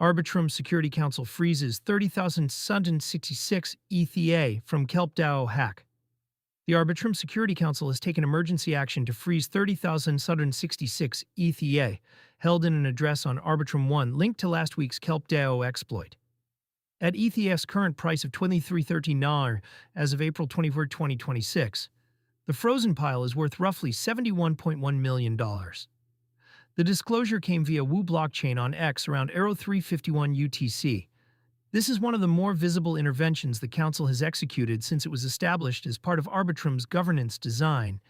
Arbitrum Security Council freezes 30,766 ETH from KelpDAO hack. The Arbitrum Security Council has taken emergency action to freeze 30,766 ETH, held in an address on Arbitrum One linked to last week's KelpDAO exploit. At ETH's current price of 23.13 as of April 24, 2026, the frozen pile is worth roughly $71.1 million. The disclosure came via Wu blockchain on X around 3:51 UTC. This is one of the more visible interventions the Council has executed since it was established as part of Arbitrum's governance design,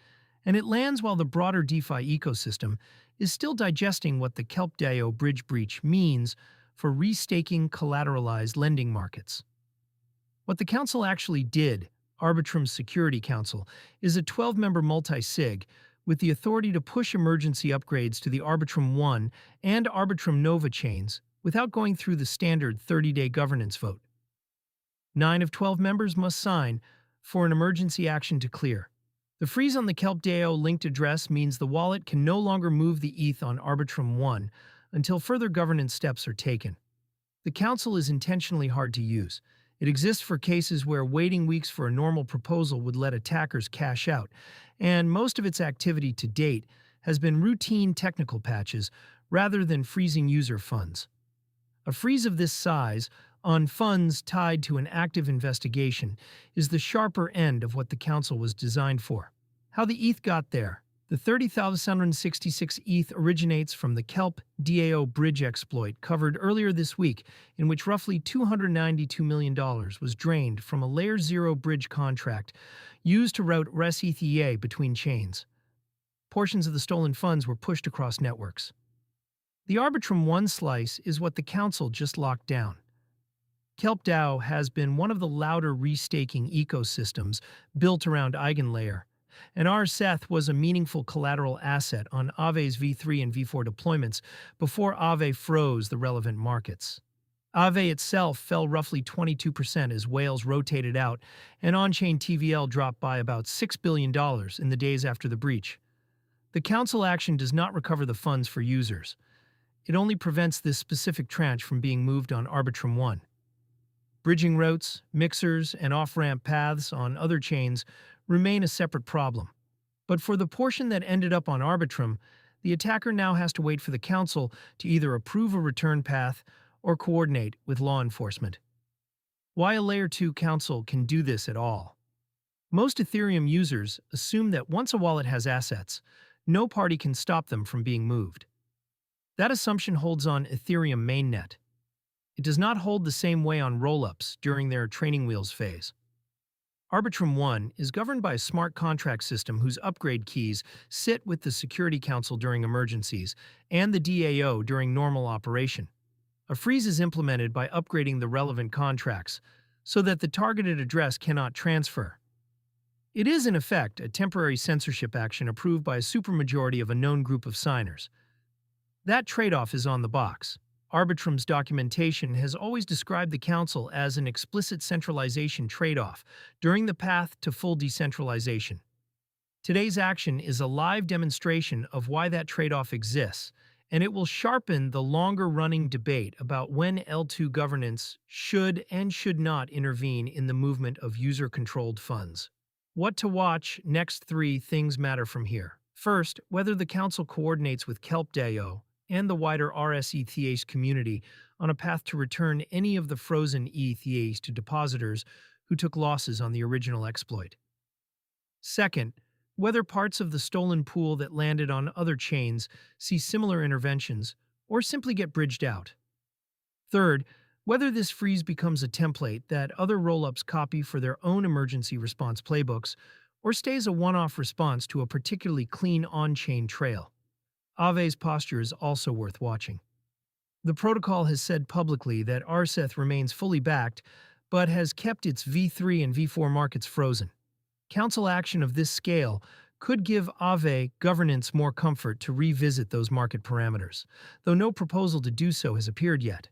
and it lands while the broader DeFi ecosystem is still digesting what the KelpDAO bridge breach means for restaking collateralized lending markets. What the Council actually did, Arbitrum Security Council, is a 12-member multi-sig with the authority to push emergency upgrades to the Arbitrum One and Arbitrum Nova chains without going through the standard 30-day governance vote. 9 of 12 members must sign for an emergency action to clear. The freeze on the KelpDAO linked address means the wallet can no longer move the ETH on Arbitrum One until further governance steps are taken. The Council is intentionally hard to use. It exists for cases where waiting weeks for a normal proposal would let attackers cash out, and most of its activity to date has been routine technical patches rather than freezing user funds. A freeze of this size on funds tied to an active investigation is the sharper end of what the Council was designed for. How the ETH got there. The 30,766 ETH originates from the KelpDAO bridge exploit covered earlier this week, in which roughly $292 million was drained from a Layer 0 bridge contract used to route RES-ETH between chains. Portions of the stolen funds were pushed across networks. The Arbitrum One slice is what the Council just locked down. KelpDAO has been one of the louder restaking ecosystems built around EigenLayer, and RSETH was a meaningful collateral asset on Aave's V3 and V4 deployments before Aave froze the relevant markets. Aave itself fell roughly 22% as whales rotated out, and on-chain TVL dropped by about $6 billion in the days after the breach. The Council action does not recover the funds for users. It only prevents this specific tranche from being moved on Arbitrum One. Bridging routes, mixers, and off-ramp paths on other chains remain a separate problem. But for the portion that ended up on Arbitrum, the attacker now has to wait for the Council to either approve a return path or coordinate with law enforcement. Why a Layer 2 Council can do this at all? Most Ethereum users assume that once a wallet has assets, no party can stop them from being moved. That assumption holds on Ethereum mainnet. It does not hold the same way on rollups during their training wheels phase. Arbitrum One is governed by a smart contract system whose upgrade keys sit with the Security Council during emergencies and the DAO during normal operation. A freeze is implemented by upgrading the relevant contracts so that the targeted address cannot transfer. It is, in effect, a temporary censorship action approved by a supermajority of a known group of signers. That trade-off is on the box. Arbitrum's documentation has always described the Council as an explicit centralization trade-off during the path to full decentralization. Today's action is a live demonstration of why that trade-off exists, and it will sharpen the longer-running debate about when L2 governance should and should not intervene in the movement of user-controlled funds. What to watch? Next 3 things matter from here. First, whether the Council coordinates with KelpDAO and the wider RSETH community on a path to return any of the frozen ETHs to depositors who took losses on the original exploit. Second, whether parts of the stolen pool that landed on other chains see similar interventions or simply get bridged out. Third, whether this freeze becomes a template that other rollups copy for their own emergency response playbooks or stays a one-off response to a particularly clean on-chain trail. Aave's posture is also worth watching. The protocol has said publicly that RSETH remains fully backed, but has kept its V3 and V4 markets frozen. Council action of this scale could give Aave governance more comfort to revisit those market parameters, though no proposal to do so has appeared yet.